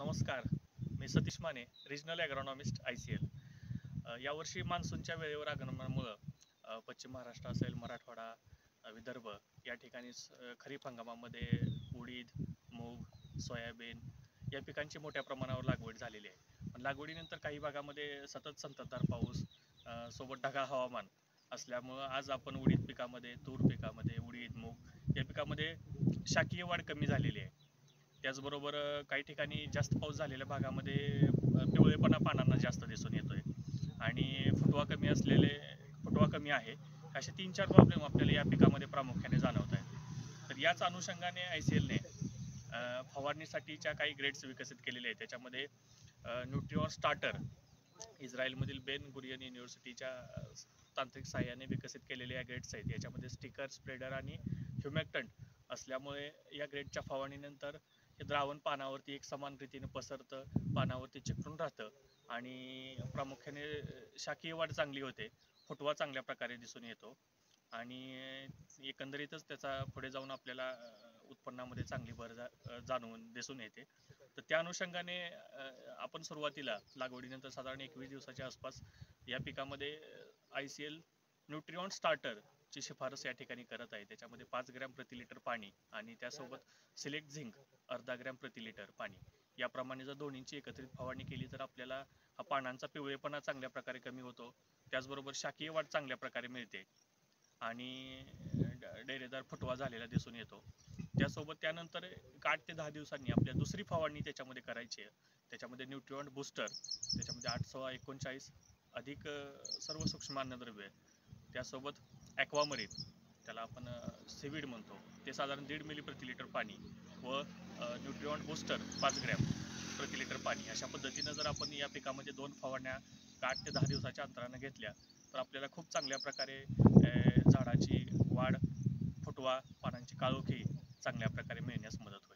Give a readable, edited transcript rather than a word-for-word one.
नमस्कार. मी Satish Mane, regional ॲग्रॉनॉमिस्ट ICL. यावर्षी मान्सूनच्या वेळेवर आगमनामुळं पश्चिम महाराष्ट्र असेल, मराठवाडा, विदर्भ या ठिकाणी खरीप हंगामामध्ये उडीद, मूग, सोयाबीन या पिकांची मोठ्या प्रमाणावर लागवड झालेली आहे. पण लागवडीनंतर काही भागामध्ये सतत संततधार पाऊस सोबत ढगाळ हवामान असल्यामुळं आज आपण उडीद पिकामध्ये, तूर पिकामध्ये, उडीद, मूग या पिकामध्ये शाकीय वाढ कमी झालेली आहे. त्याचबरोबर काही ठिकाणी जास्त पाऊस झालेल्या भागामध्ये पिवळेपणा पानांना जास्त दिसून येतोय आणि फुटवा कमी आहे. असे 3-4 प्रॉब्लेम आपल्याला या पिकामध्ये प्रामुख्याने जाणवत आहेत. तर याच अनुषंगाने ICLने फवारणीसाठीच्या काही ग्रेड्स विकसित केलेले आहेत. त्याच्यामध्ये न्यूट्रिऑन स्टार्टर इस्रायलमधील बेन गुरियन युनिव्हर्सिटीच्या तांत्रिक सहाय्याने विकसित केलेले या ग्रेड्स आहेत. याच्यामध्ये स्टिकर, स्प्रेडर आणि ह्युमॅक्टंट असल्यामुळे या ग्रेडच्या फवारणीनंतर हे द्रावण पानावरती एक समान रीतीने पसरतं, पानावरती चिकटून राहतं आणि प्रामुख्याने शाकीय वाढ चांगली होते, फुटवा चांगल्या प्रकारे दिसून येतो आणि एकंदरीतच त्याचा पुढे जाऊन आपल्याला उत्पन्नामध्ये चांगली भर जाणवून दिसून येते. तर त्या अनुषंगाने आपण सुरुवातीला लागवडीनंतर साधारण 21 दिवसाच्या आसपास या पिकामध्ये ICL न्यूट्रिऑन स्टार्टर ची शिफारस या ठिकाणी करत आहे. त्याच्यामध्ये 5 ग्रॅम प्रति लिटर पाणी आणि त्यासोबत सिलेक्ट झिंक अर्धा ग्रॅम प्रति लिटर पाणी याप्रमाणे जर दोन्हींची एकत्रित फवारणी केली तर आपल्याला हा पानांचा पिवळेपणा चांगल्या प्रकारे कमी होतो, त्याचबरोबर शाकीय वाढ चांगल्या प्रकारे मिळते आणि डेरेदार फुटवा झालेला दिसून येतो. त्यानंतर 8 ते 10 दिवसांनी आपल्या दुसरी फवारणी त्याच्यामध्ये करायची आहे. त्याच्यामध्ये न्यूट्रिऑन बूस्टर, त्याच्यामध्ये 8-6-39 अधिक सर्व सूक्ष्म अन्नद्रव्ये, त्यासोबत ॲक्वामरीन, त्याला आपण सीवीड म्हणतो, ते साधारण 1.5 मिली प्रति लिटर पाणी व न्यूट्रिऑन बूस्टर 5 ग्रॅम प्रति लिटर पाणी अशा पद्धतीनं जर आपण या पिकामध्ये 2 फवारण्या 8 ते 10 दिवसाच्या अंतरानं घेतल्या तर आपल्याला खूप चांगल्या प्रकारे झाडाची वाढ, फुटवा, पानांची काळोखी चांगल्या प्रकारे मिळण्यास मदत होईल.